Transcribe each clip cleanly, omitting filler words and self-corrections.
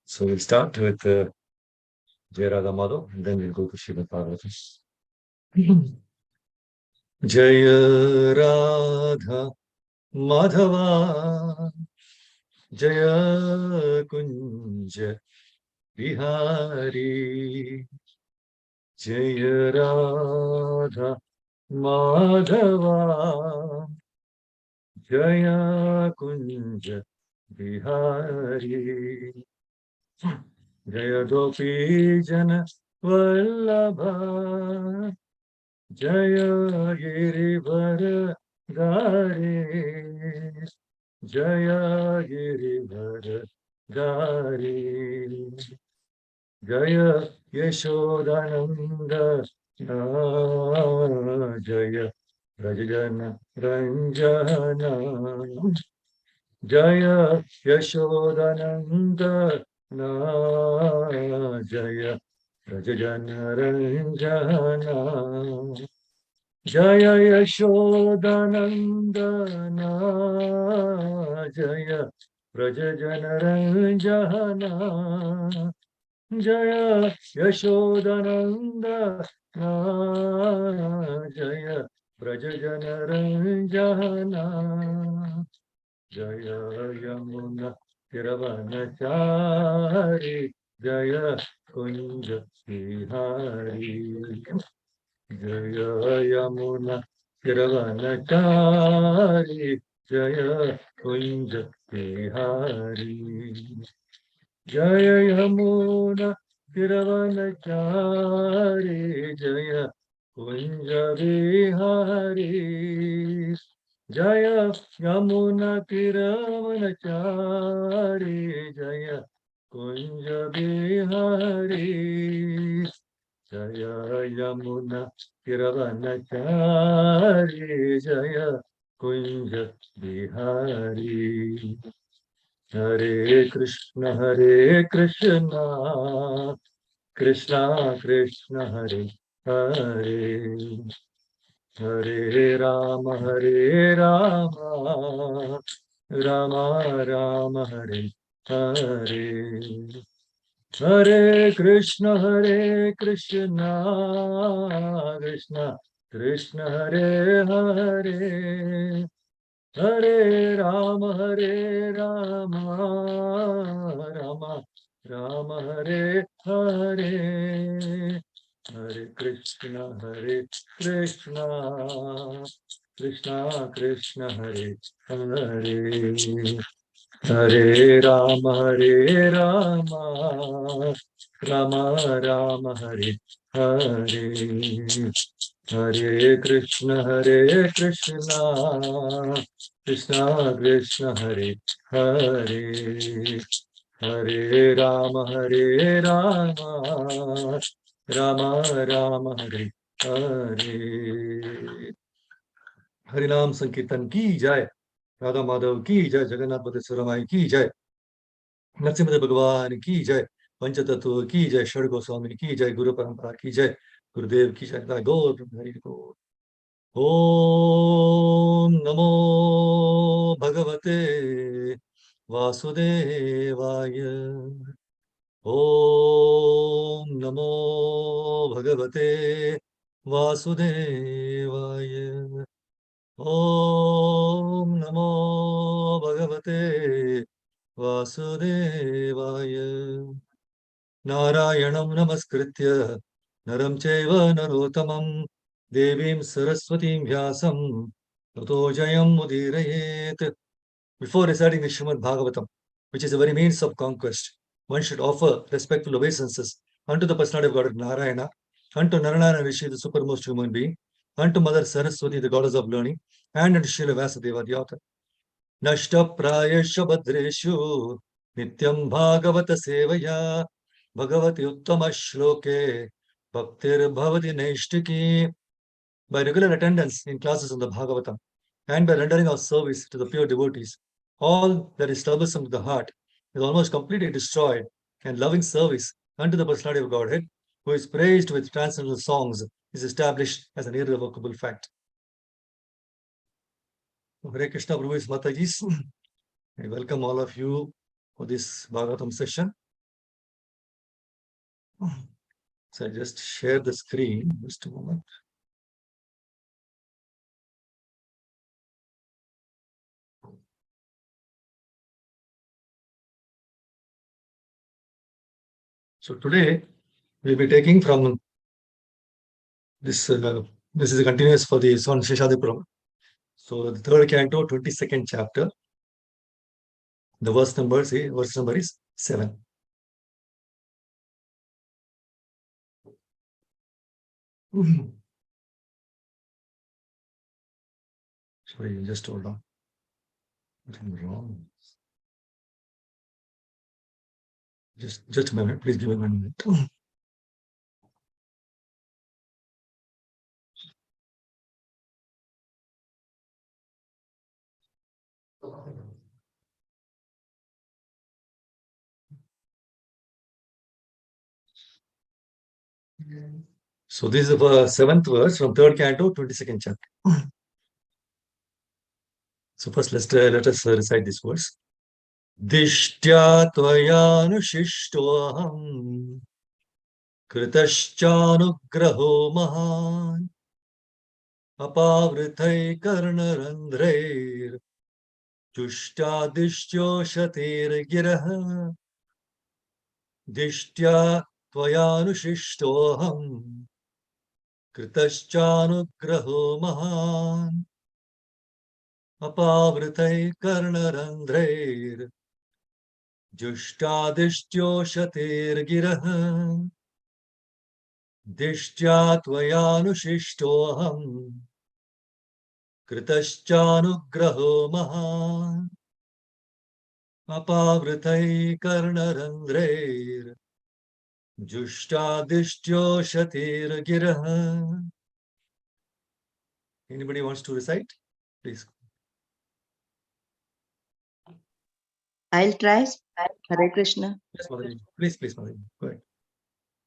So we'll start with Jai Radha Madhav and then we'll go to Srimad Bhagavatam. Jai Radha Madhava Jaya Kunja Bihari Jaya Radha Madhava Jaya Kunja Bihari Jaya Gopi Jana Vallabha Jaya Girivara Gari Jaya Girivara Gari Jaya Yashodananda Jaya Rajana Ranjana Jaya Yashodananda Jaya Rajana Ranjana Jaya Yashodanandana Jaya Rajajanaranjana Jaya Yashodanandana Jaya Rajajanaranjana Jaya Yamuna Tiravanachari Jaya Kunja Vihari Jaya Yamuna Tiravanachari Jaya Kunja Vihari Jaya Yamuna Tiravanachari Jaya Kunja Vihari Jaya Yamuna Tiravanachari Jaya Kunja Vihari Jaya Yamuna Tiravanachari Jaya Kunja Bihari Hare Krishna Krishna Krishna Hare Hare Hare Rama Rama Rama Hare Hare Hare Krishna Krishna Krishna Hare Hare Hare Rama Rama Rama Hare Hare Hare Krishna Krishna Krishna Hare Hare Hare Rama Rama Rama Hare Hare Hare Krishna Krishna Krishna Hare Hare Hare Rama Rama Rama Hare Hare हरिनाम संकीर्तन की जय राधा माधव की जय जगन्नाथ बल्लभ माई की जय नरसिंह भगवान की जय पंचतत्व की जय षड गोस्वामी की जय गुरु परंपरा की जय गुरुदेव की जय गौर हरि गौर ओम नमो भगवते वासुदेवाय ओम नमो भगवते वासुदेवाय ओम नमो भगवते वासुदेवाय नारायणं नमस्कृत्य नरं चैव नरोत्तमं देवीं सरस्वतीं व्यासं ततो जयं मुदीरयेत्. Before reciting the Srimad Bhagavatam, which is a very means of conquest, one should offer respectful obeisances unto the personality of God Narayana, unto Narayana Rishi, the supermost human being, unto Mother Saraswati, the goddess of learning, and unto Srila Vyasadeva, the author. Nashta prayasha badreshu nityam bhagavata sevaya bhagavati uttama shloke bhaktir bhavati naishtiki. By regular attendance in classes of the Bhagavatam and by rendering our service to the pure devotees, all that is troublesome to the heart is almost completely destroyed, and loving service unto the personality of Godhead, who is praised with transcendental songs, is established as an irrevocable fact. Hare Krishna, Prabhu is Mataji's. I welcome all of you for this Bhagavatam session. So I just share the screen. Just a moment. So today we'll be taking from this. This is a continuous for the ISKCON Seshadripuram. So the third canto, 22nd chapter. The verse number is 7. Sorry, just hold on. Nothing wrong. Just a minute. Please give me 1 minute. So this is the seventh verse from third canto, 22nd chapter. So first let us recite this verse. Dishtya tvayanushishtoham kritaschanugraho mahan apavritai karnarandhrair juštadishtyoshatir girah dishtya tvayanushishtoham kritaschanugraho mahan apavritai karnarandhrair juštadishtyoshatir girah dishtya tvayanushishtoham कृतश्चानुग्रहो महान् अपावृतैः कर्णरन्ध्रैर् जुष्टादिष्ट्योषतिर्गिरः. Anybody wants to recite? Please. I'll try. Hare Krishna. Yes, Mother. Please, Mother. Go ahead.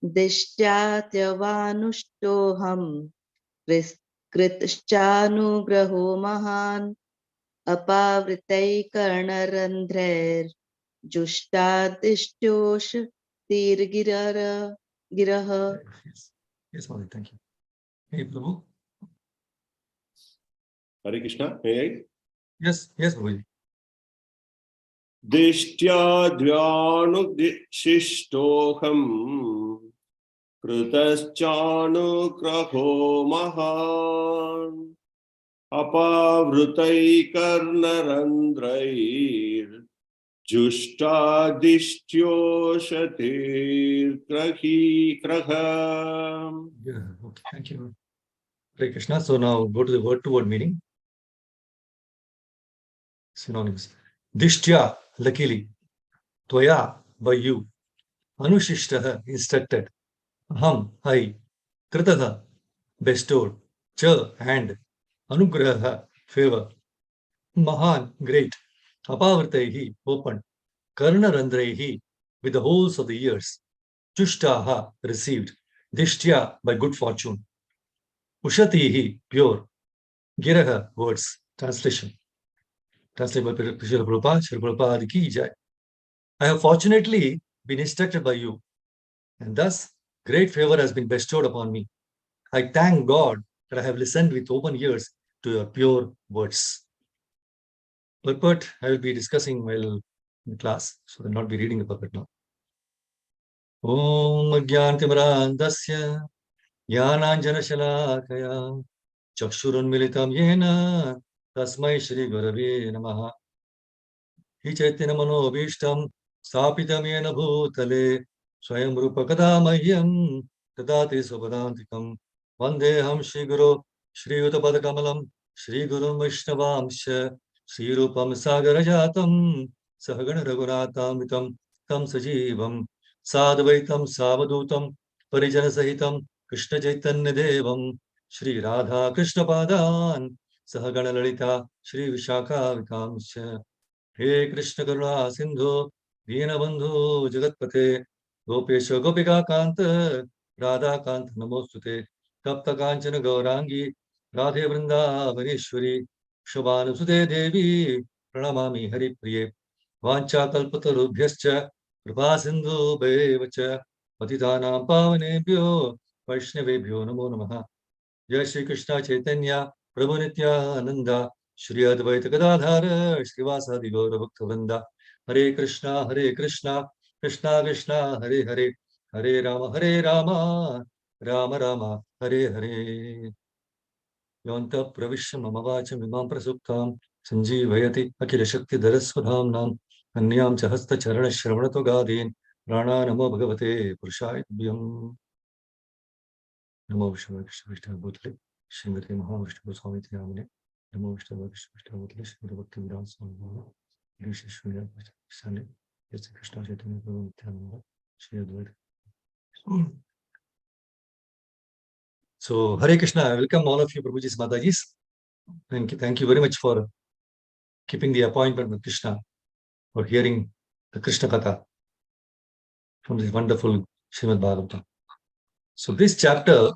Dishtyatyavanushtoham कृतश्चानुग्रहो महान् अपावृतैकर्णरन्ध्रैर् जुष्टादिष्ट्योषतिर्गिरः गिरः. Yes, Mother. Thank you. Hey, Prabhu. Hare Krishna. May I? Yes, Prabhu. Dishtyadranushishtoham kritaschanukrakho mahan apavritaikarnarandrair juštadishtyošatir kraham. Yeah, okay, thank you. Hare Krishna. So now go to the word-to-word meaning. Synonyms. Dishtya, luckily. Tvaya, by you. Anushishtaha, instructed. Aham, I. Kritaha, bestowed. Cha, and. Anugraha, favor. Mahan, great. Apavartaihi, open. Karnarandhraihi, with the holes of the ears. Chushtaha, received. Dishtya, by good fortune. Ushatihi, pure. Giraha, words. Translation. Translated by Srila Prabhupada, Srila Prabhupada ki jai. I have fortunately been instructed by you, and thus great favor has been bestowed upon me. I thank God that I have listened with open ears to your pure words. Purport I will be discussing while in class, so I will not be reading the purport now. Om Ajnantimirandasya Jnananjana Shalakaya Chakshurunmilitam Yena Tasmai Shri Gurave Namaha. Hi Chaitanya Manobhishtam Stapitam Yena Bhutale Swayam Rupa Kadamahyam Tadati Supadantikam Vandeham Shri Guru Shri Uttapada Kamalam Shri Guru Vaishnavamsha Shri Rupam Sagarajatam Sahagana Raghunatamitam Tam Sajivam Sadvaitam Savadutam Parijana Sahitam Krishna Chaitanya Devam Shri Radha Krishna Padan Sahagana Lalita Shri Vishakha Vikamsha. हे कृष्ण करुणा सिंधु दीनबंधु जगतपते गोपेश गोपिका कांत राधा कांत नमोस्तुते तप्त कांचन गौरांगी राधे वृंदावनेश्वरी शुभानुसुते देवी प्रणमामि हरिप्रिये वाञ्छाकल्पतरुभ्यश्च कृपा सिन्धुभ्येव च Patitanam pavanebhyo Vaishnavebhyo namo namaha. Jai Shri Krishna Chaitanya Prabhu Nityananda Shri Advaita Gadadhara Srivasadi Gaura Bhaktivinoda. Hare Krishna Krishna Krishna Hare Hare Hare Rama Rama Rama Hare Hare. Yanta Pravishya Mamavacha Mimam Prasuktam Sanjeevayati Akhila Shakti Dharaswadhamnam Anyam Chahasta Charana Shravanato Gadin Rana Namo Bhagavate Purushaya Tubyam. Namo Vishnu Krishna Vishnu Bhutale Srimati Mahavishnu Goswami Tiyamane Namo Vishnu Krishna Bhutale Srimati Bhakti Vedanta Swami Rishi Shriya Sani Yesi Krishna Chaitanya Prabhu Nityananda Shri Advaita. So Hare Krishna, I welcome all of you Prabhuji's Matajis. Thank you very much for keeping the appointment with Krishna, for hearing the Krishna Katha from this wonderful Srimad Bhagavatam. So this chapter,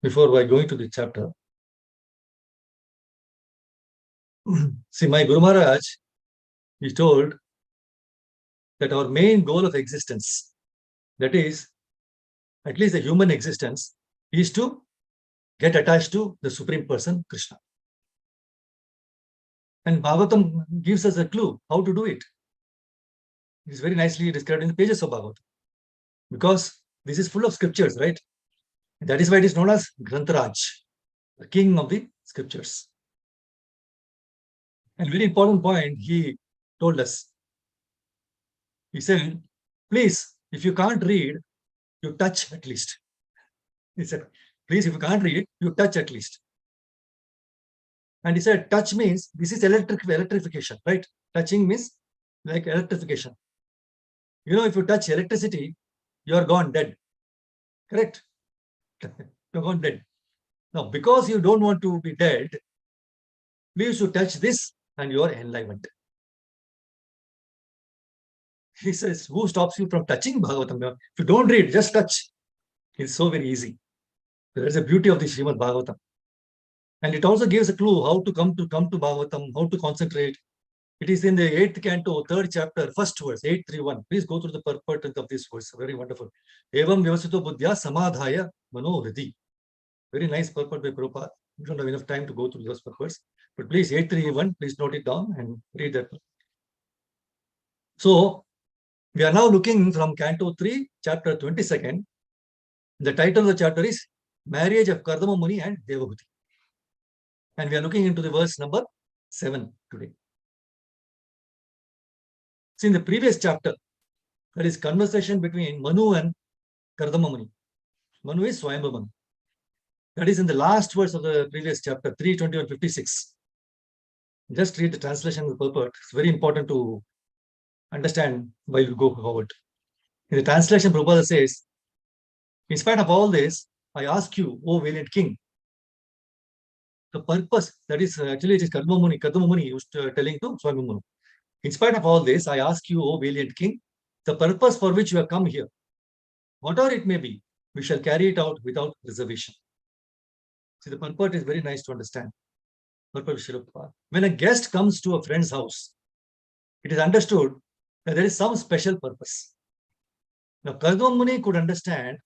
before I go into the chapter, see, my Guru Maharaj, he told that our main goal of existence, that is, at least the human existence, is to get attached to the Supreme Person, Krishna. And Bhagavatam gives us a clue how to do it. It is very nicely described in the pages of Bhagavatam. Because this is full of scriptures, right? And that is why it is known as Grantaraj, the king of the scriptures. And very important point he told us. He said, please, if you can't read, you touch at least. He said, please, if you can't read, you touch at least. And he said, touch means, this is electrification, right? Touching means like electrification. You know, if you touch electricity, you are gone dead. Correct? You're gone dead. Now, because you don't want to be dead, please you touch this and you are enlivened. He says, who stops you from touching Bhagavatam? If you don't read, just touch. It's so very easy. There's a beauty of the Srimad Bhagavatam. And it also gives a clue how to come to Bhagavatam, how to concentrate. It is in the 8th canto, 3rd chapter, 1st verse, 831. Please go through the purport of this verse. Very wonderful. Evam vyavasito buddhya samadhaya mano hridi. Very nice purport by Prabhupada. We don't have enough time to go through those purports. But please, 831, please note it down and read that. So, we are now looking from canto 3, chapter 22nd. The title of the chapter is Marriage of Kardama Muni and Devahuti. And we are looking into the verse number 7 today. See, in the previous chapter, there is conversation between Manu and Kardama Muni. Manu is Swayambhu Manu. That is in the last verse of the previous chapter, 3:21-56. Just read the translation of the purport. It's very important to understand while we go forward. In the translation, Prabhupada says, in spite of all this, I ask you, O valiant king, the purpose, that is actually it is Kardama Muni used telling to Swayambhu Manu. In spite of all this, I ask you, O valiant king, the purpose for which you have come here, whatever it may be, we shall carry it out without reservation. See, the purport is very nice to understand. When a guest comes to a friend's house, it is understood that there is some special purpose. Now, Kardama Muni could understand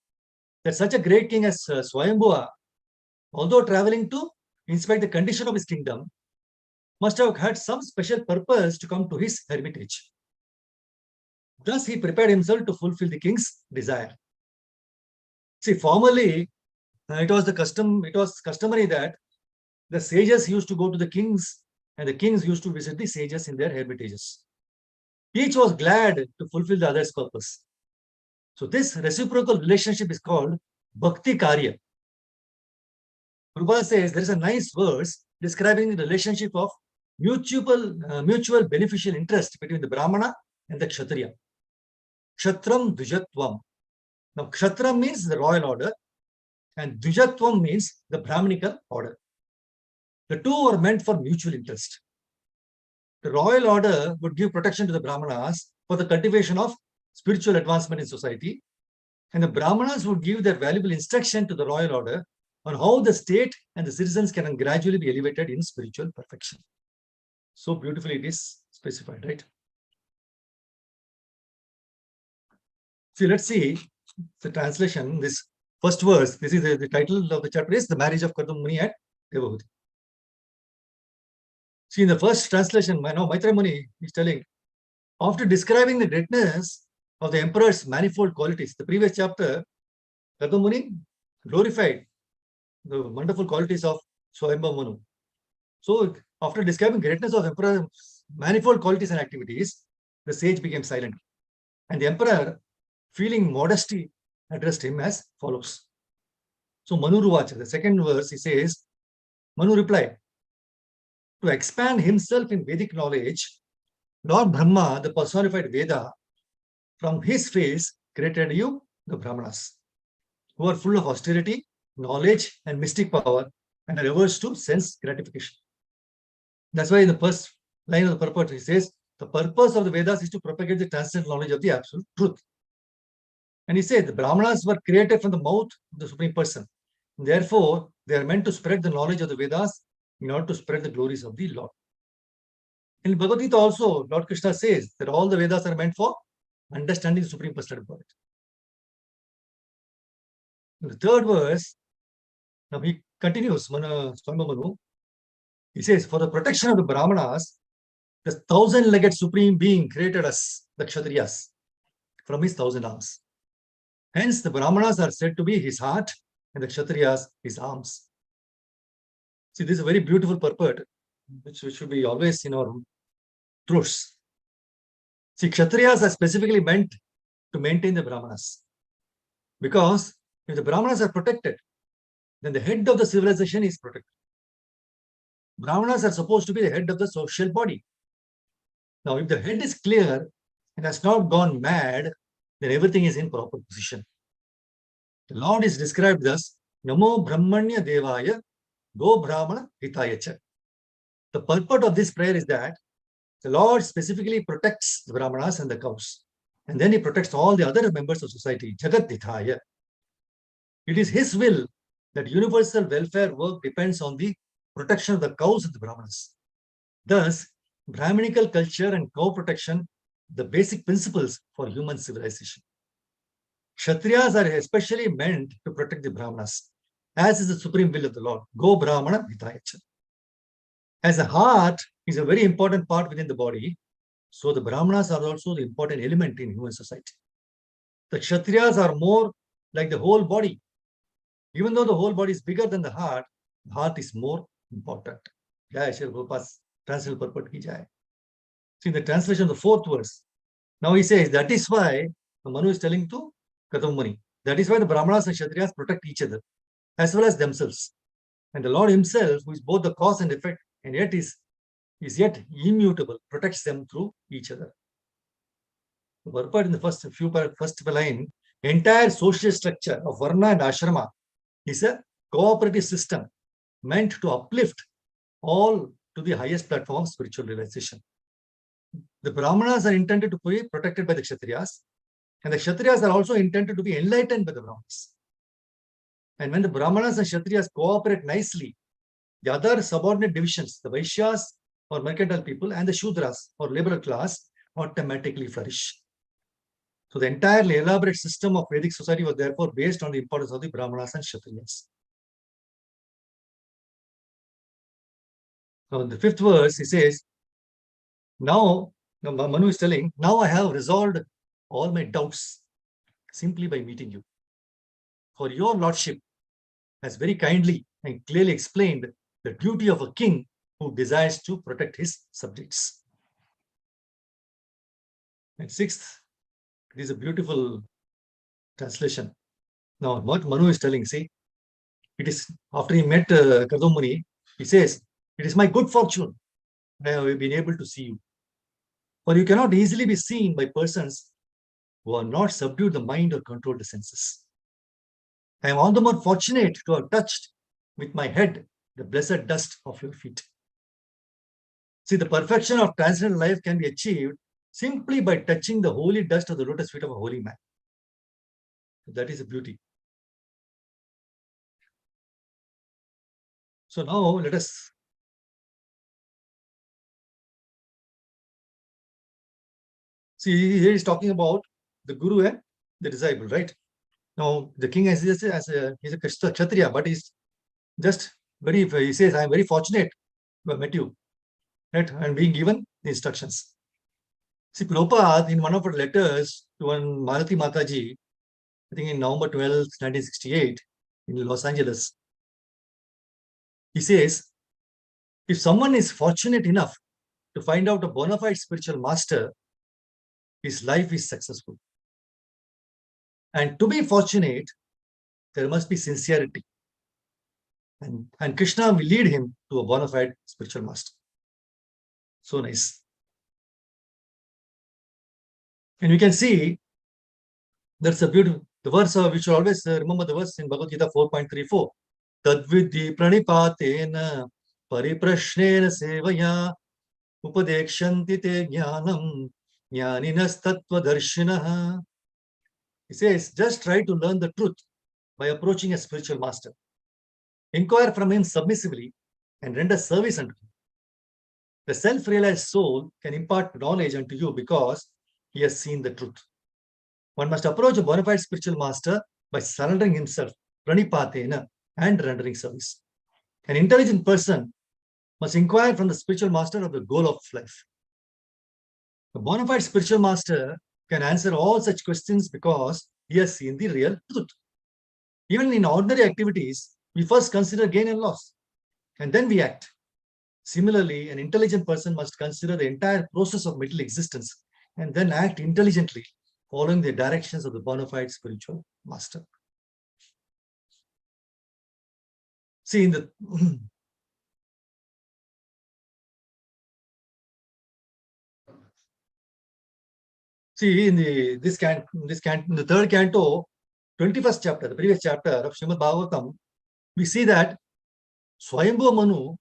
that such a great king as Swayambhuva, although traveling to inspect the condition of his kingdom, must have had some special purpose to come to his hermitage. Thus, he prepared himself to fulfill the king's desire. See, formerly, it was customary that the sages used to go to the kings and the kings used to visit the sages in their hermitages. Each was glad to fulfill the other's purpose. So this reciprocal relationship is called Bhakti Karya. Prabhupada says there is a nice verse describing the relationship of mutual beneficial interest between the Brahmana and the Kshatriya. Kshatram Dvijatvam. Now, Kshatram means the royal order and Dvijatvam means the Brahmanical order. The two are meant for mutual interest. The royal order would give protection to the Brahmanas for the cultivation of spiritual advancement in society, and the Brahmanas would give their valuable instruction to the royal order on how the state and the citizens can gradually be elevated in spiritual perfection. So beautifully it is specified, right? So let's see the translation, this first verse, this is the title of the chapter is The Marriage of Kadam Muni and Devahuti. See, in the first translation, now Maitreya Muni is telling, after describing the greatness of the emperor's manifold qualities, the previous chapter, Kadam Muni glorified the wonderful qualities of Swayambhav Manu. So, after describing greatness of emperor's manifold qualities and activities, the sage became silent. And the emperor, feeling modesty, addressed him as follows. So, Manu Ruvacha, the second verse, he says, Manu replied, to expand himself in Vedic knowledge, Lord Brahma, the personified Veda, from his face created you, the Brahmanas, who are full of austerity, knowledge, and mystic power, and are averse to sense gratification. That's why in the first line of the purport, he says, the purpose of the Vedas is to propagate the transcendent knowledge of the absolute truth. And he said, the Brahmanas were created from the mouth of the Supreme Person. Therefore, they are meant to spread the knowledge of the Vedas in order to spread the glories of the Lord. In Bhagavad Gita also, Lord Krishna says that all the Vedas are meant for understanding the Supreme Personality of God. In the third verse, now he continues, Manu, he says, for the protection of the Brahmanas, the thousand-legged Supreme Being created us, the Kshatriyas, from his 1,000 arms. Hence, the Brahmanas are said to be his heart and the Kshatriyas his arms. See, this is a very beautiful purport, which should be always in our throats. See, Kshatriyas are specifically meant to maintain the Brahmanas. Because if the Brahmanas are protected, then the head of the civilization is protected. Brahmanas are supposed to be the head of the social body. Now, if the head is clear and has not gone mad, then everything is in proper position. The Lord is described thus, Namo Brahmanya Devaya Go Brahmana Hitayacha. The purport of this prayer is that the Lord specifically protects the Brahmanas and the cows. And then he protects all the other members of society, Jagat Hithaya. It is his will that universal welfare work depends on the protection of the cows and the Brahmanas. Thus, Brahminical culture and cow protection, the basic principles for human civilization. Kshatriyas are especially meant to protect the Brahmanas, as is the supreme will of the Lord. Go Brahmana Hitayacha. As the heart is a very important part within the body, so the Brahmanas are also the important element in human society. The Kshatriyas are more like the whole body. Even though the whole body is bigger than the heart is more important. Jai Shri Prabhupada's translation purport ki jai. See, in the translation of the fourth verse, now he says, that is why Manu is telling to Kadam Muni, that is why the Brahmanas and Kshatriyas protect each other, as well as themselves. And the Lord himself, who is both the cause and effect, and yet is yet immutable, protects them through each other. The purport in the first line, entire social structure of Varna and Ashrama is a cooperative system meant to uplift all to the highest platform of spiritual realization. The Brahmanas are intended to be protected by the Kshatriyas, and the Kshatriyas are also intended to be enlightened by the Brahmanas. And when the Brahmanas and Kshatriyas cooperate nicely, the other subordinate divisions, the Vaishyas or mercantile people and the Shudras or liberal class automatically flourish. So the entirely elaborate system of Vedic society was therefore based on the importance of the Brahmanas and Kshatriyas. So in the fifth verse, he says, now Manu is telling, now I have resolved all my doubts simply by meeting you. For your lordship has very kindly and clearly explained the duty of a king who desires to protect his subjects. And sixth, it is a beautiful translation. Now, what Manu is telling, see, it is after he met Kadam Muni, he says, it is my good fortune that I have been able to see you. For you cannot easily be seen by persons who are not subdued the mind or controlled the senses. I am all the more fortunate to have touched with my head the blessed dust of your feet. See, the perfection of transcendental life can be achieved simply by touching the holy dust of the lotus feet of a holy man. That is a beauty. So now let us see, here is talking about the guru and the disciple, right? Now, the king he's a Kshatriya, but he's just he says, I am very fortunate to have met you, right? And being given the instructions. See, Prabhupada, in one of her letters to one Malati Mataji, I think in November 12th, 1968, in Los Angeles, he says, if someone is fortunate enough to find out a bona fide spiritual master, his life is successful. And to be fortunate, there must be sincerity. And Krishna will lead him to a bona fide spiritual master. So nice. And you can see that's a beautiful, the verse we should always remember the verse in Bhagavad Gita 4.34. Tadvidhi pranipatena pariprashnena sevaya upadekshanti te jnanam jnaninas tattva darshinaha. He says, just try to learn the truth by approaching a spiritual master. Inquire from him submissively and render service unto him. The self-realized soul can impart knowledge unto you because he has seen the truth. One must approach a bona fide spiritual master by surrendering himself, pranipatena, and rendering service. An intelligent person must inquire from the spiritual master of the goal of life. The bona fide spiritual master can answer all such questions because he has seen the real truth. Even in ordinary activities, we first consider gain and loss, and then we act. Similarly, an intelligent person must consider the entire process of material existence and then act intelligently, following the directions of the bona fide spiritual master. See, in the in the third canto, 21st chapter, the previous chapter of Srimad Bhagavatam, we see that Swayambhu Manu,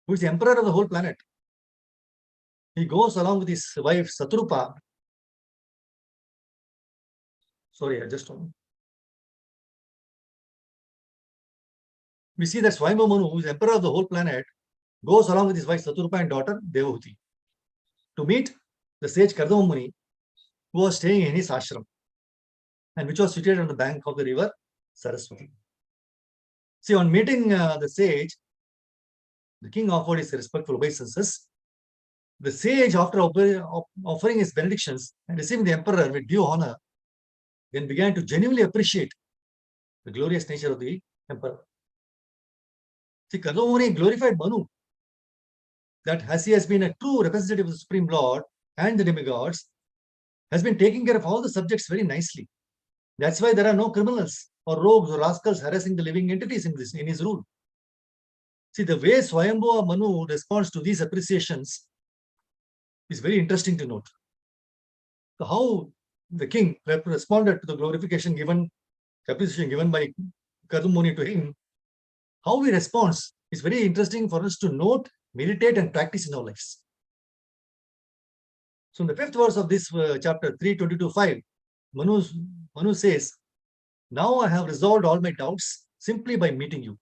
who is the emperor of the whole planet, he goes along with his wife Satrupa. Sorry, I just don't. We see that Swayambhu Manu, who is emperor of the whole planet, goes along with his wife Satrupa and daughter Devahuti to meet the sage Kardama Muni, who was staying in his ashram and which was situated on the bank of the river Saraswati. See, on meeting the sage, the king offered his respectful obeisances. The sage, after offering his benedictions and receiving the emperor with due honor, then began to genuinely appreciate the glorious nature of the emperor. See, Kardama Muni glorified Manu, that as he has been a true representative of the Supreme Lord and the demigods, has been taking care of all the subjects very nicely. That's why there are no criminals or rogues or rascals harassing the living entities in his rule. See, the way Swayambhu Manu responds to these appreciations is very interesting to note. So how the king responded to the appreciation given by Kardama Muni to him, how he responds is very interesting for us to note, meditate, and practice in our lives. So in the 5th verse of this chapter 3:22-5, Manu says, now I have resolved all my doubts simply by meeting you.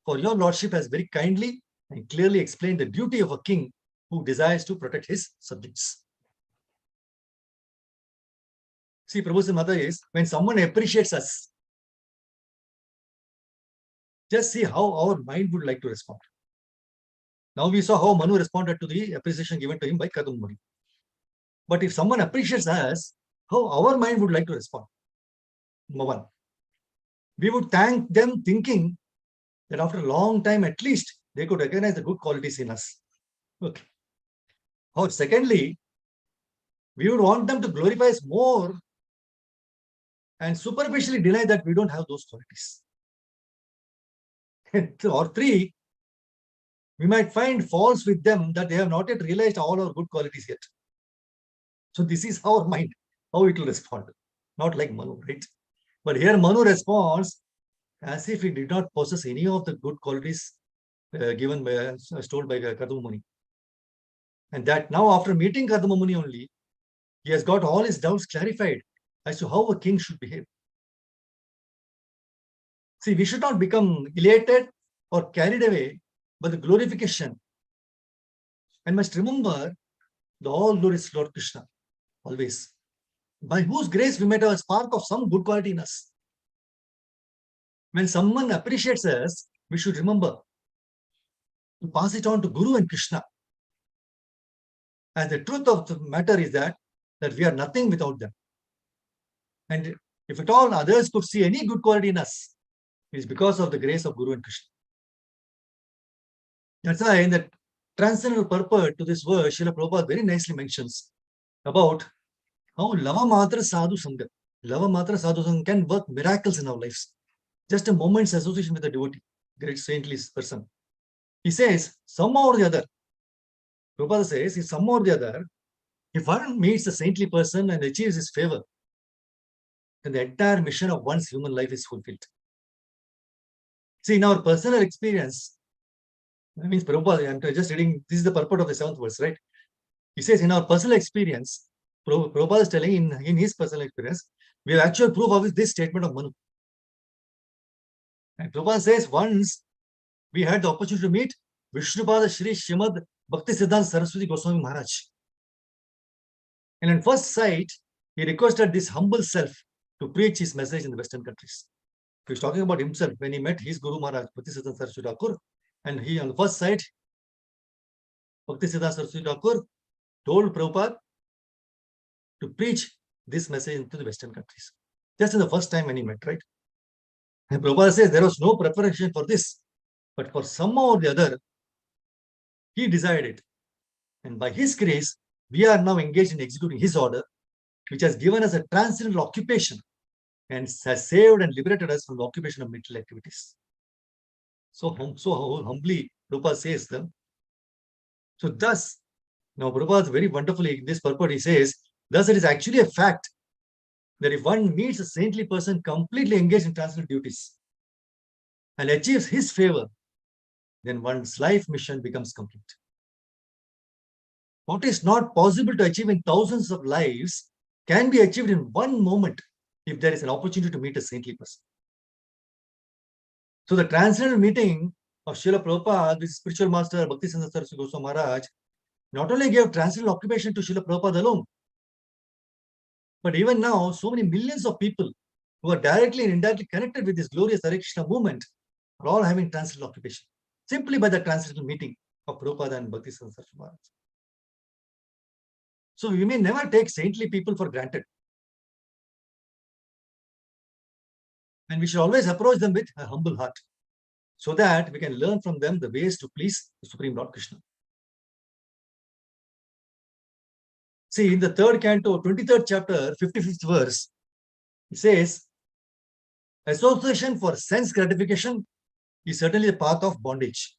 For your lordship has very kindly and clearly explained the duty of a king who desires to protect his subjects. See, Prabhu's mother is, when someone appreciates us, just see how our mind would like to respond. Now we saw how Manu responded to the appreciation given to him by Kardama Muni. But if someone appreciates us, how our mind would like to respond? Number one, we would thank them thinking that after a long time, at least they could recognize the good qualities in us. Okay. Or secondly, we would want them to glorify us more and superficially deny that we don't have those qualities. Or three, we might find faults with them that they have not yet realized all our good qualities yet. So this is our mind, how it will respond. Not like Manu, right? But here Manu responds as if he did not possess any of the good qualities given by, as told by Kardama Muni. And that now after meeting Kardama Muni only, he has got all his doubts clarified as to how a king should behave. See, we should not become elated or carried away by the glorification, and must remember the all-glorious Lord Krishna, always, by whose grace we might have a spark of some good quality in us. When someone appreciates us, we should remember to pass it on to Guru and Krishna. And the truth of the matter is that we are nothing without them. And if at all others could see any good quality in us, it is because of the grace of Guru and Krishna. That's why in the transcendental purport to this verse, Srila Prabhupada very nicely mentions about how Lava Matra Sadhu Sangha, Lava Matra Sadhu Sangha can work miracles in our lives. Just a moment's association with a devotee, great saintly person. He says, somehow or the other, Prabhupada says, somehow or the other, if one meets a saintly person and achieves his favor, then the entire mission of one's human life is fulfilled. See, in our personal experience, that means Prabhupada, I'm just reading, this is the purport of the 7th verse, right? He says, in our personal experience, Prabhupada is telling in his personal experience, we have actual proof of this statement of Manu. And Prabhupada says, once we had the opportunity to meet Vishnupada Shri Srimad Bhaktisiddhanta Saraswati Goswami Maharaj. And at first sight, he requested this humble self to preach his message in the Western countries. He was talking about himself when he met his Guru Maharaj, Bhaktisiddhanta Saraswati Thakur, and he, on the first sight, Bhaktisiddhanta Saraswati Thakur told Prabhupada to preach this message into the Western countries. Just in the first time when he met, right? And Prabhupada says there was no preparation for this, but for somehow or the other, he desired it. And by his grace, we are now engaged in executing his order, which has given us a transcendental occupation and has saved and liberated us from the occupation of mental activities. So humbly, Prabhupada says them. So thus, now Prabhupada very wonderfully in this purport, he says, thus it is actually a fact that if one meets a saintly person completely engaged in transcendental duties and achieves his favor, then one's life mission becomes complete. What is not possible to achieve in thousands of lives can be achieved in one moment if there is an opportunity to meet a saintly person. So the transcendental meeting of Srila Prabhupada with spiritual master Bhaktisiddhanta Saraswati Goswami Maharaj not only gave transcendental occupation to Srila Prabhupada alone, but even now, so many millions of people who are directly and indirectly connected with this glorious Hare Krishna movement are all having transcendental occupation simply by the transcendental meeting of Prabhupada and Bhaktisiddhanta Saraswati Maharaj. So we may never take saintly people for granted. And we should always approach them with a humble heart so that we can learn from them the ways to please the Supreme Lord Krishna. See, in the 3rd canto, 23rd chapter, 55th verse, it says, association for sense gratification is certainly the path of bondage.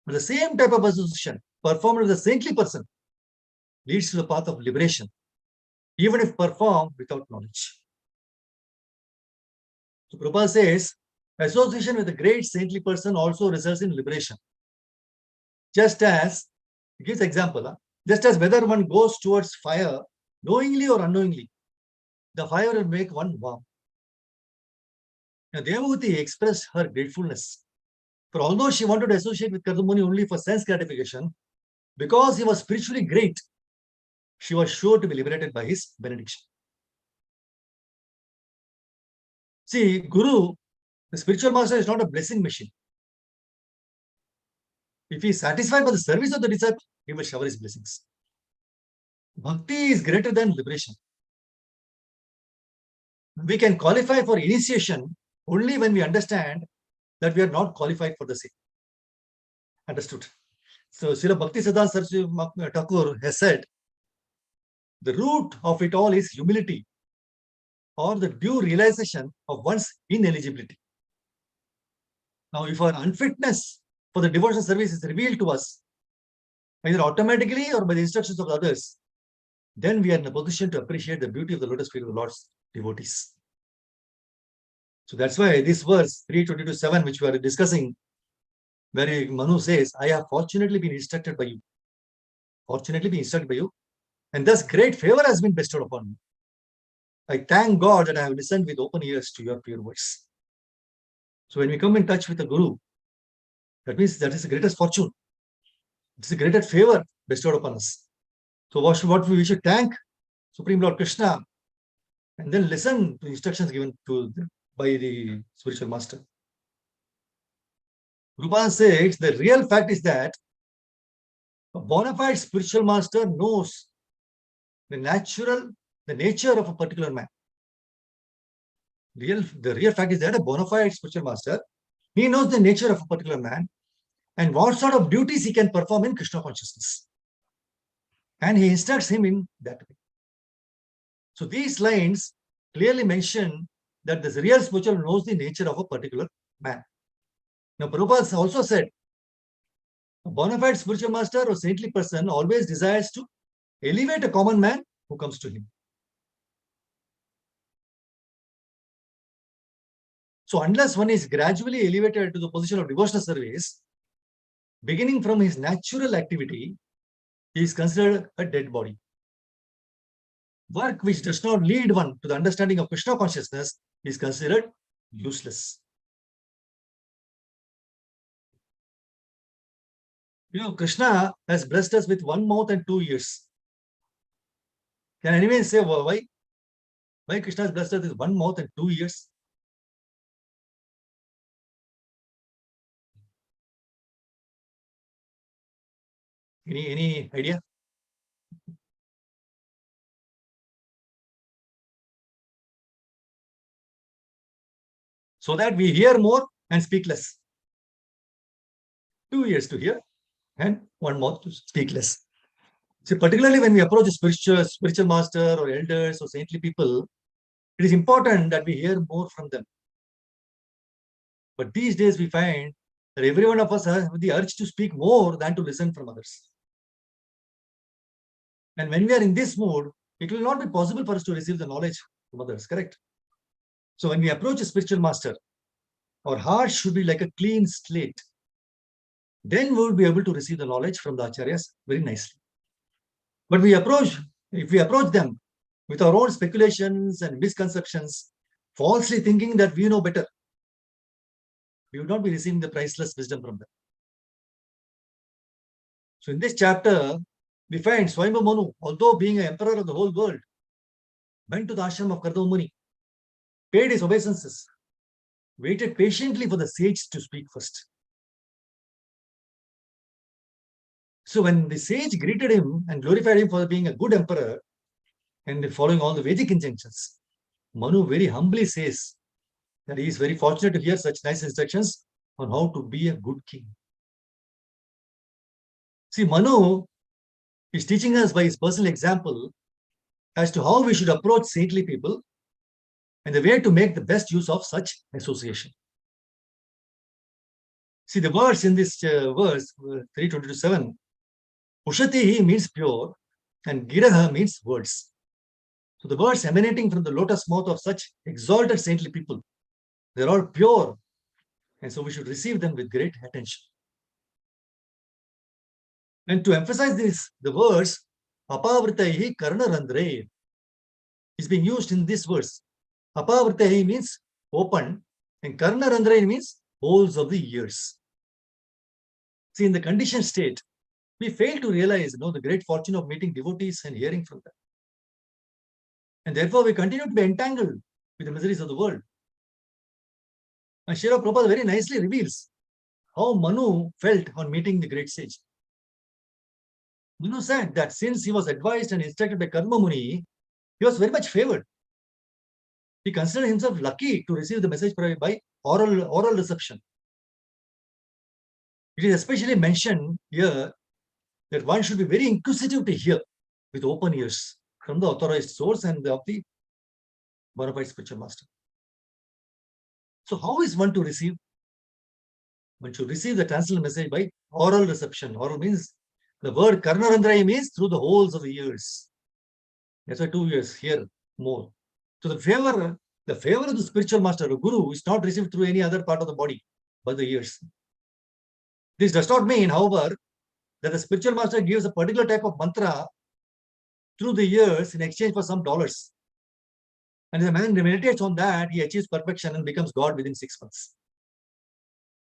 But the same type of association performed with a saintly person leads to the path of liberation, even if performed without knowledge. So Prabhupada says, association with a great saintly person also results in liberation. Just as, he gives example, just as whether one goes towards fire, knowingly or unknowingly, the fire will make one warm. Now, Devahuti expressed her gratefulness. For although she wanted to associate with Kardamuni only for sense gratification, because he was spiritually great, she was sure to be liberated by his benediction. See, Guru, the spiritual master, is not a blessing machine. If he is satisfied by the service of the disciple, he will shower his blessings. Bhakti is greater than liberation. We can qualify for initiation only when we understand that we are not qualified for the same. Understood? So, Srila Bhaktisiddhanta Saraswati Thakur has said, the root of it all is humility or the due realization of one's ineligibility. Now, if our unfitness for the devotional service is revealed to us, either automatically or by the instructions of others, then we are in a position to appreciate the beauty of the lotus feet of the Lord's devotees. So that's why this verse 3:22-7, which we are discussing, where Manu says, I have fortunately been instructed by you. Fortunately been instructed by you, and thus great favor has been bestowed upon me. I thank God that I have listened with open ears to your pure words. So when we come in touch with the Guru, that means that is the greatest fortune. It's the greatest favor bestowed upon us. So what we should thank Supreme Lord Krishna and then listen to instructions given to by the spiritual master. Rupa says the real fact is that a bona fide spiritual master knows the nature of a particular man. The real fact is that a bona fide spiritual master, he knows the nature of a particular man and what sort of duties he can perform in Krishna consciousness. And he instructs him in that way. So these lines clearly mention that this real spiritual knows the nature of a particular man. Now, Prabhupada also said, a bona fide spiritual master or saintly person always desires to elevate a common man who comes to him. So unless one is gradually elevated to the position of devotional service, beginning from his natural activity, he is considered a dead body. Work which does not lead one to the understanding of Krishna consciousness is considered useless. Krishna has blessed us with 1 mouth and 2 ears. Can anyone say why? Why Krishna has blessed us with 1 mouth and 2 ears? Any idea? So that we hear more and speak less. 2 ears to hear and 1 mouth to speak less. See, particularly when we approach a spiritual master or elders or saintly people, it is important that we hear more from them. But these days we find that every one of us has the urge to speak more than to listen from others. And when we are in this mood, it will not be possible for us to receive the knowledge from others, correct? So when we approach a spiritual master, our heart should be like a clean slate. Then we will be able to receive the knowledge from the acharyas very nicely. But if we approach them with our own speculations and misconceptions, falsely thinking that we know better, we would not be receiving the priceless wisdom from them. So in this chapter, we find Swayambhu Manu, although being an emperor of the whole world, went to the ashram of Kardama Muni, paid his obeisances, waited patiently for the sage to speak first. So when the sage greeted him and glorified him for being a good emperor and following all the Vedic injunctions, Manu very humbly says that he is very fortunate to hear such nice instructions on how to be a good king. See, Manu is teaching us by his personal example as to how we should approach saintly people and the way to make the best use of such association. See, the words in this verse 3:22-7, Ushatihi means pure and Giraha means words. So the words emanating from the lotus mouth of such exalted saintly people, they're all pure, and so we should receive them with great attention. And to emphasize this, the verse Apavritahi Karnarandre is being used in this verse. Apavritahi means open, and Karnarandre means holes of the ears. See, in the conditioned state, we fail to realize the great fortune of meeting devotees and hearing from them. And therefore, we continue to be entangled with the miseries of the world. And Srila Prabhupada very nicely reveals how Manu felt on meeting the great sage. Manu said that since he was advised and instructed by Karma Muni, he was very much favored. He considered himself lucky to receive the message by oral reception. It is especially mentioned here that one should be very inquisitive to hear with open ears from the authorized source and of the bona fide spiritual master. So how is one to receive? One should receive the transcendental message by oral reception. Oral means the word Karnarandra means through the holes of the ears. That's why 2 ears, hear more. So the favor of the spiritual master or guru is not received through any other part of the body but the ears. This does not mean, however, that the spiritual master gives a particular type of mantra through the ears in exchange for some dollars. And if a man meditates on that, he achieves perfection and becomes God within 6 months.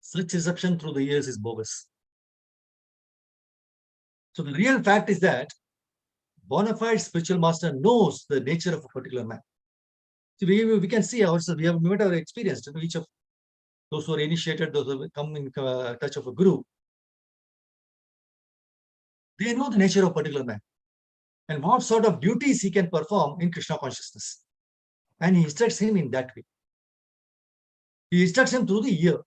Such reception through the ears is bogus. So the real fact is that bona fide spiritual master knows the nature of a particular man. So we can see also, we have met our experience, each of those who are initiated, those who come in touch of a guru, they know the nature of a particular man and what sort of duties he can perform in Krishna consciousness. And he instructs him in that way. He instructs him through the ear,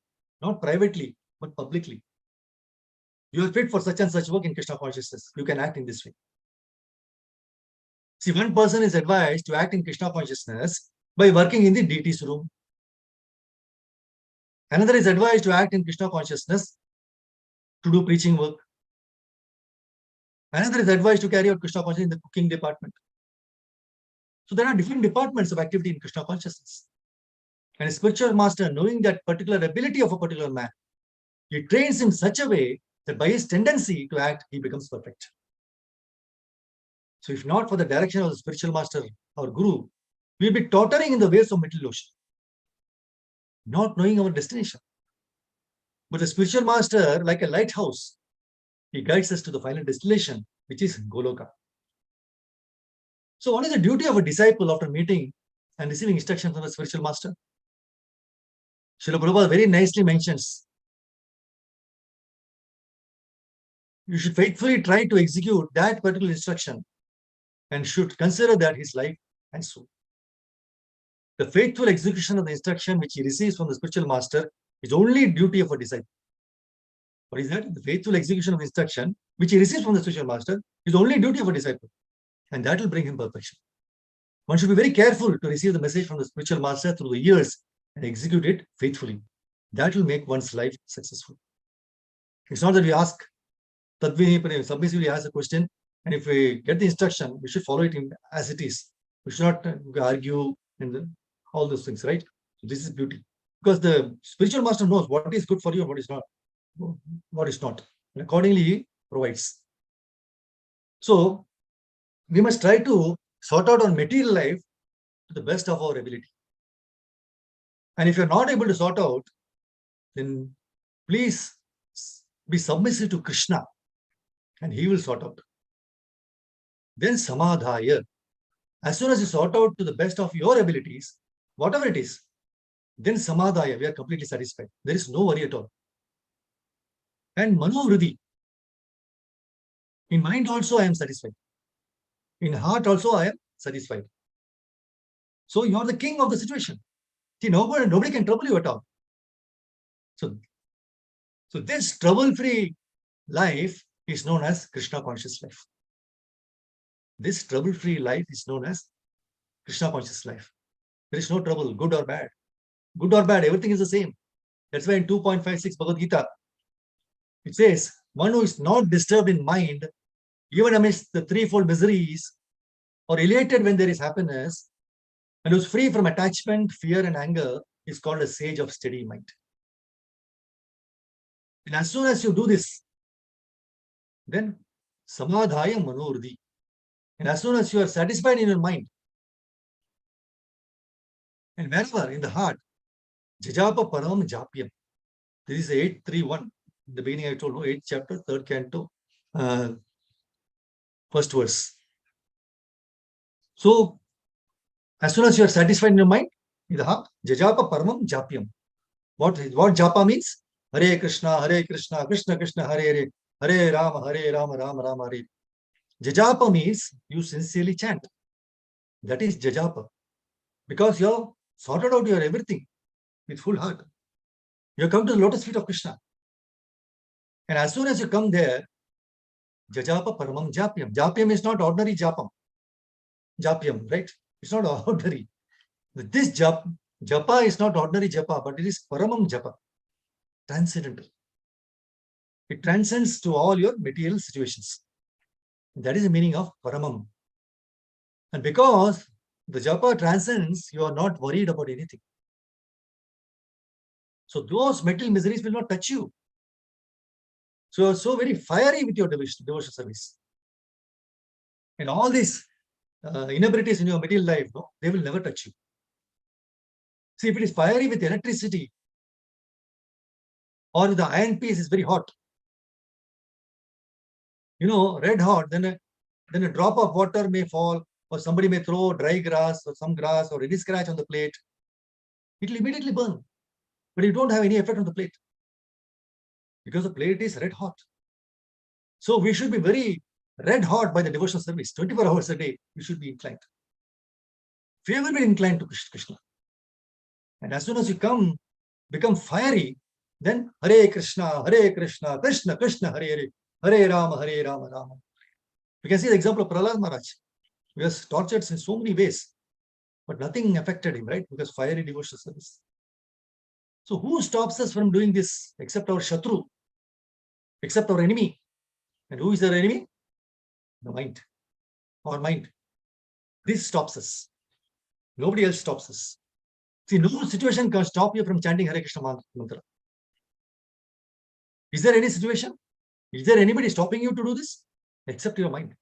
not privately, but publicly. You are fit for such and such work in Krishna consciousness. You can act in this way. See, one person is advised to act in Krishna consciousness by working in the deity's room. Another is advised to act in Krishna consciousness to do preaching work. Another is advised to carry out Krishna consciousness in the cooking department. So there are different departments of activity in Krishna consciousness. And a spiritual master, knowing that particular ability of a particular man, he trains him such a way that by his tendency to act, he becomes perfect. So if not for the direction of the spiritual master or guru, we'll be tottering in the waves of material ocean, not knowing our destination. But the spiritual master, like a lighthouse, he guides us to the final destination, which is Goloka. So what is the duty of a disciple after meeting and receiving instruction from a spiritual master? Srila Prabhupada very nicely mentions, you should faithfully try to execute that particular instruction and should consider that his life and soul. The faithful execution of the instruction which he receives from the spiritual master is only duty of a disciple. What is that? The faithful execution of the instruction which he receives from the spiritual master is only duty of a disciple, and that will bring him perfection. One should be very careful to receive the message from the spiritual master through the ears and execute it faithfully. That will make one's life successful. It's not that we ask, submissively ask a question, and if we get the instruction, we should follow it as it is. We should not argue and all those things, right? So this is beauty. Because the spiritual master knows what is good for you and what is not. And accordingly, he provides. So we must try to sort out our material life to the best of our ability. And if you're not able to sort out, then please be submissive to Krishna and he will sort out. Then samadhaya. As soon as you sort out to the best of your abilities, whatever it is, then samadhaya, we are completely satisfied. There is no worry at all. And manovriddhi. In mind also I am satisfied. In heart also I am satisfied. So you are the king of the situation. See, nobody can trouble you at all. So this trouble-free life is known as Krishna conscious life. This trouble-free life is known as Krishna conscious life. There is no trouble, good or bad. Good or bad, everything is the same. That's why in 2.56 Bhagavad Gita, it says, one who is not disturbed in mind, even amidst the threefold miseries, or elated when there is happiness, and who is free from attachment, fear, and anger, is called a sage of steady mind. And as soon as you do this, then samadhaya manovriddhi. And as soon as you are satisfied in your mind, and wherever in the heart, jajapa param japyam. This is 831. In the beginning I told you, 8th chapter, 3rd canto, 1st verse. So, as soon as you are satisfied in your mind, in the heart, jajapa paramam japyam. What japa means? Hare Krishna, Krishna Krishna, Hare Rama, Rama Rama, Hare. Jajapa means you sincerely chant. That is jajapa. Because you have sorted out your everything with full heart. You come to the lotus feet of Krishna. And as soon as you come there, jajapa paramam japyam. Japyam is not ordinary japam. Japyam, right? It's not ordinary. This japa is not ordinary japa, but it is paramam japa. Transcendental. It transcends to all your material situations. That is the meaning of paramam. And because the japa transcends, you are not worried about anything. So those material miseries will not touch you. So you are so very fiery with your devotional service. And all these inabilities in your material life, no, they will never touch you. See, if it is fiery with electricity, or the iron piece is very hot, red hot, then a drop of water may fall, or somebody may throw dry grass or some grass or any scratch on the plate, it will immediately burn. But you don't have any effect on the plate because the plate is red hot. So we should be very red hot by the devotional service. 24 hours a day, we should be inclined. Favorably inclined to Krishna. And as soon as you become fiery, then Hare Krishna, Krishna Krishna, Hare Rama, Rama. We can see the example of Prahlad Maharaj. He was tortured in so many ways, but nothing affected him, right? Because fiery devotional service. So who stops us from doing this except our Shatru, except our enemy? And who is our enemy? The mind, our mind. This stops us. Nobody else stops us. See, no situation can stop you from chanting Hare Krishna mantra. Is there any situation? Is there anybody stopping you to do this? Except your mind.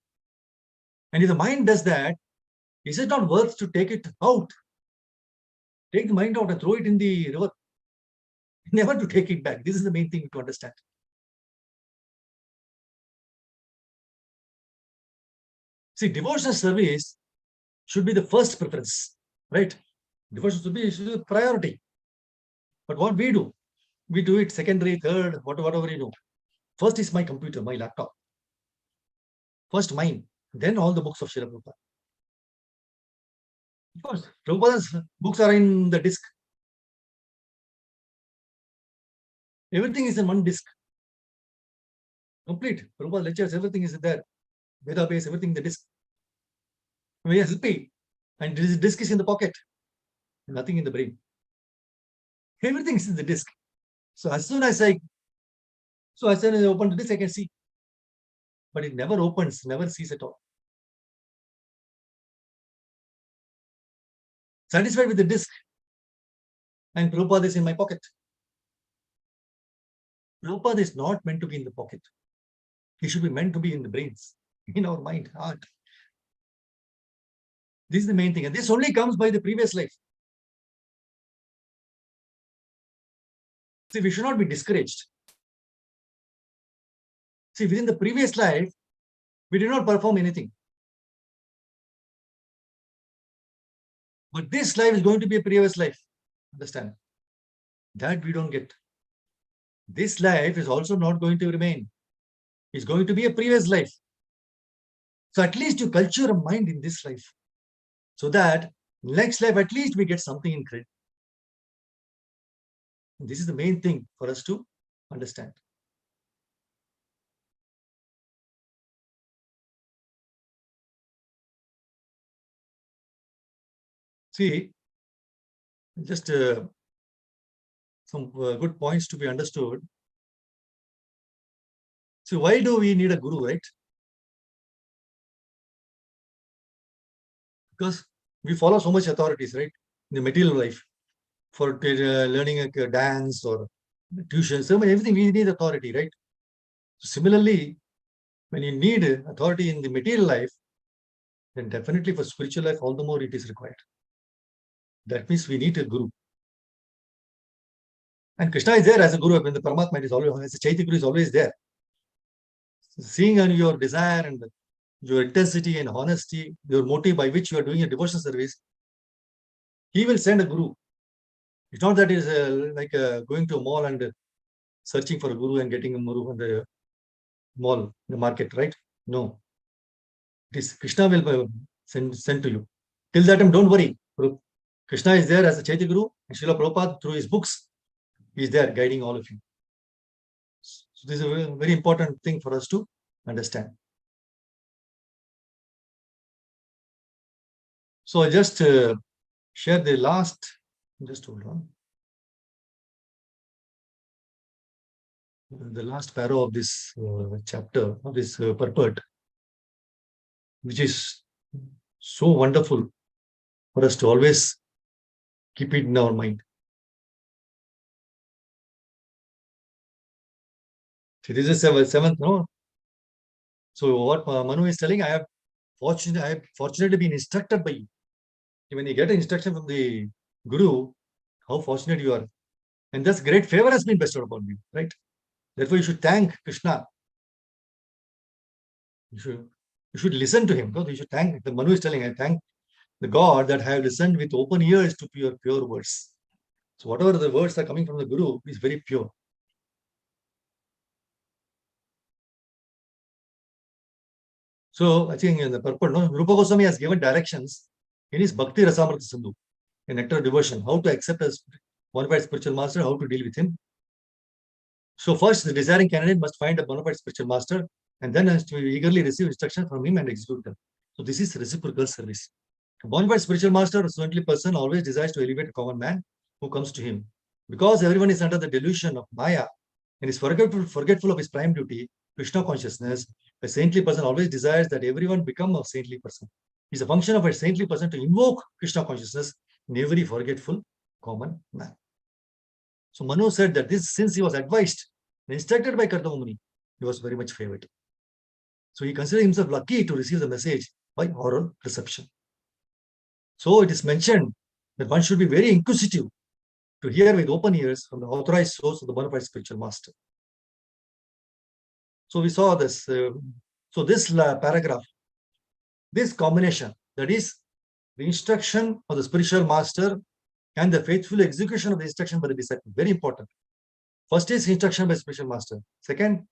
And if the mind does that, is it not worth to take it out? Take the mind out and throw it in the river. Never to take it back. This is the main thing to understand. See, devotional service should be the first preference, right? Devotional service should be a priority. But what we do it secondary, third, whatever you know. First is my computer, my laptop. First mine, then all the books of Srila Prabhupada. Of course, Prabhupada's books are in the disk. Everything is in one disk. Complete. Prabhupada lectures, everything is there. Veda base, everything in the disk. We are happy. And this disk is in the pocket. Nothing in the brain. Everything is in the disk. So as soon as I open the disk, I can see. But it never opens, never sees at all. Satisfied with the disk. And Prabhupada is in my pocket. Prabhupada is not meant to be in the pocket. He should be meant to be in the brains, in our mind, heart. This is the main thing. And this only comes by the previous life. See, we should not be discouraged. See, within the previous life, we did not perform anything. But this life is going to be a previous life. Understand? That we don't get. This life is also not going to remain. It's going to be a previous life. So at least you culture a mind in this life. So that next life, at least we get something in credit. This is the main thing for us to understand. See, just some good points to be understood. So why do we need a guru, right? Because we follow so much authorities, right? In the material life. For learning a dance or tuition, so everything we need authority, right? Similarly, when you need authority in the material life, then definitely for spiritual life, all the more it is required. That means we need a guru. And Krishna is there as a guru. When the Paramatma is always, as a Chaitya Guru is always there. Seeing on your desire and your intensity and honesty, your motive by which you are doing a devotional service, he will send a guru. It's not that it is like going to a mall and searching for a guru and getting a guru from the mall, the market, right? No. This Krishna will send to you. Till that time, don't worry. Krishna is there as a Chaitya Guru, and Srila Prabhupada, through his books, he is there guiding all of you. So this is a very important thing for us to understand. So I just share the last, just hold on. The last para of this chapter, of this purport, which is so wonderful for us to always keep it in our mind. See, this is seventh, no? So what Manu is telling, I have fortunately been instructed by you. When you get an instruction from the Guru, how fortunate you are. And thus great favor has been bestowed upon you, right? Therefore, you should thank Krishna. You should You should listen to him. You should thank, the Manu is telling, I thank the God that I have listened with open ears to your pure words. So whatever the words are coming from the Guru is very pure. So I think in the purport, no, Rupa Goswami has given directions in his Bhakti Rasamrita Sindhu, in Nectar of Devotion, how to accept a bona fide spiritual master, how to deal with him. So first, the desiring candidate must find a bona fide spiritual master, and then has to eagerly receive instruction from him and execute them. So this is reciprocal service. A bona fide spiritual master or saintly person always desires to elevate a common man who comes to him. Because everyone is under the delusion of Maya and is forgetful of his prime duty, Krishna consciousness, a saintly person always desires that everyone become a saintly person. It's a function of a saintly person to invoke Krishna consciousness in every forgetful common man. So Manu said that this, since he was advised and instructed by Kartama Muni, he was very much favored. So he considered himself lucky to receive the message by oral reception. So it is mentioned that one should be very inquisitive to hear with open ears from the authorized source of the bona fide spiritual master. So we saw this. So this paragraph, this combination, that is the instruction of the spiritual master and the faithful execution of the instruction by the disciple, very important. First is instruction by spiritual master. Second,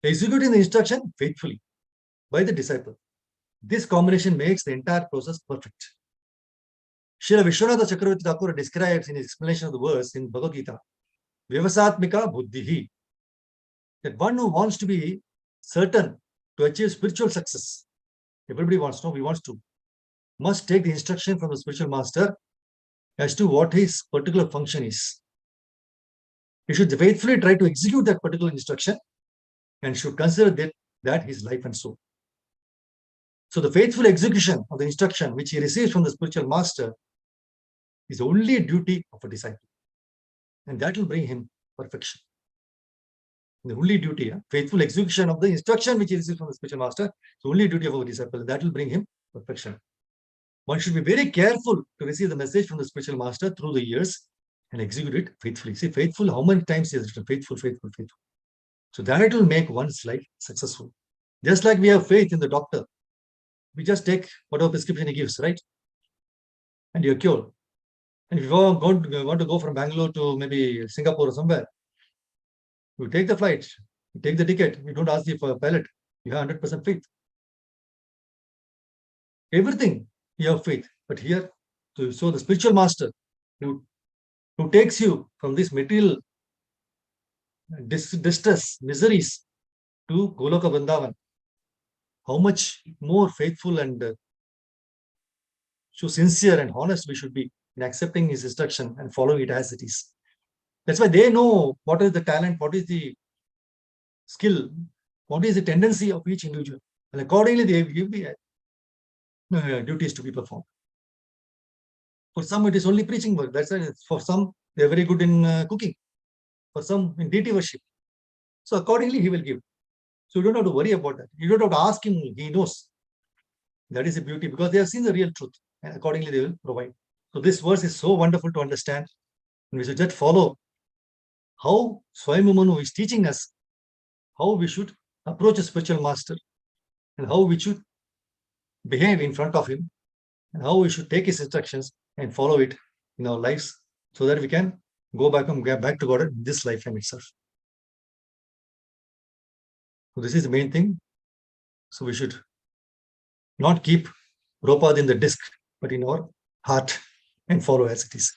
executing the instruction faithfully by the disciple. This combination makes the entire process perfect. Srila Vishwanatha Chakravarti Thakur describes in his explanation of the verse in Bhagavad Gita, Vyavasatmika Buddhihi, that one who wants to be certain to achieve spiritual success, everybody wants to, we want to, must take the instruction from the spiritual master as to what his particular function is. He should faithfully try to execute that particular instruction and should consider that his life and soul. So the faithful execution of the instruction which he receives from the spiritual master is only a duty of a disciple. And that will bring him perfection. The only duty, faithful execution of the instruction which he receives from the spiritual master, is the only duty of a disciple. That will bring him perfection. One should be very careful to receive the message from the spiritual master through the years and execute it faithfully. See, faithful, how many times is it? Faithful, faithful, faithful. So that will make one's life successful. Just like we have faith in the doctor. We just take whatever prescription he gives, right? And you're cured. And if you want to go from Bangalore to maybe Singapore or somewhere, you take the flight, you take the ticket, you don't ask the pilot, you have 100% faith. Everything you have faith. But here, so the spiritual master who takes you from this material distress, miseries to Goloka Vrindavan, how much more faithful and so sincere and honest we should be in accepting his instruction and following it as it is. That's why they know what is the talent, what is the skill, what is the tendency of each individual. And accordingly, they give the duties to be performed. For some, it is only preaching work. That's why for some, they are very good in cooking. For some, in deity worship. So accordingly, he will give. So you don't have to worry about that. You don't have to ask him. He knows. That is the beauty, because they have seen the real truth. And accordingly, they will provide. So this verse is so wonderful to understand. And we should just follow how Swayam Manu is teaching us how we should approach a spiritual master and how we should behave in front of him and how we should take his instructions and follow it in our lives so that we can go back and get back to God in this lifetime itself. So this is the main thing. So we should not keep Prabhupada in the disc, but in our heart and follow as it is.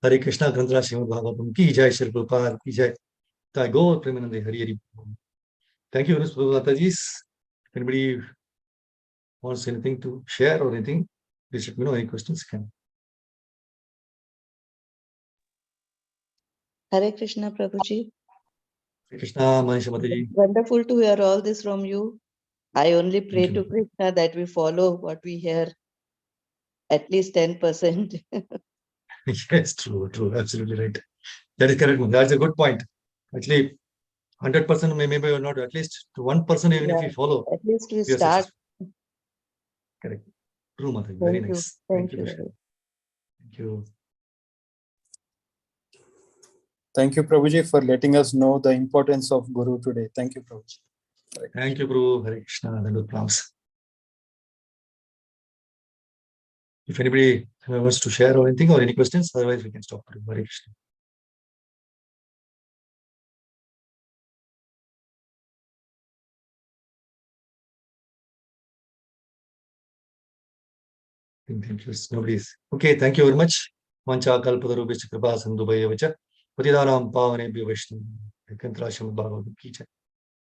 Hare Krishna, Grandhara Srimad Bhagavatam ki jai, Shri Prabhupada ki jai. Jai Go Premanande Hari Hari. Thank you, Prabhupada. If anybody wants anything to share or anything, please let me know. Any questions can. Hare Krishna, Prabhuji. Hare Krishna, Manisha Mataji. Wonderful to hear all this from you. I only pray Thank to you. Krishna that we follow what we hear, at least 10%. Yes, true, absolutely right. That is correct. That's a good point. Actually, 100% maybe or not, at least to 1%, even if we follow, At least we we are start. successful. Correct. True, Mataji. Very Thank you. nice. Thank you, you. Krishna. Thank you. Thank you, Prabhuji, for letting us know the importance of Guru today. Thank you, Prabhuji. Thank you, Prabhu. Hare Krishna. Dandavat Pranams. If anybody wants to share or anything or any questions, otherwise we can stop. Hare Krishna. Thank you. Nobody's okay. Thank you very much. Mancha kalpatarubhya kripa sandubhaya patidanam pavanebhyo vaishnava. Ekantara Srimad Bhagavatam ki jai.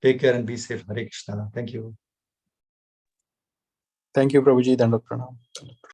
Take care and be safe. Hare Krishna. Thank you. Thank you, Prabhuji. Dandavat pranam.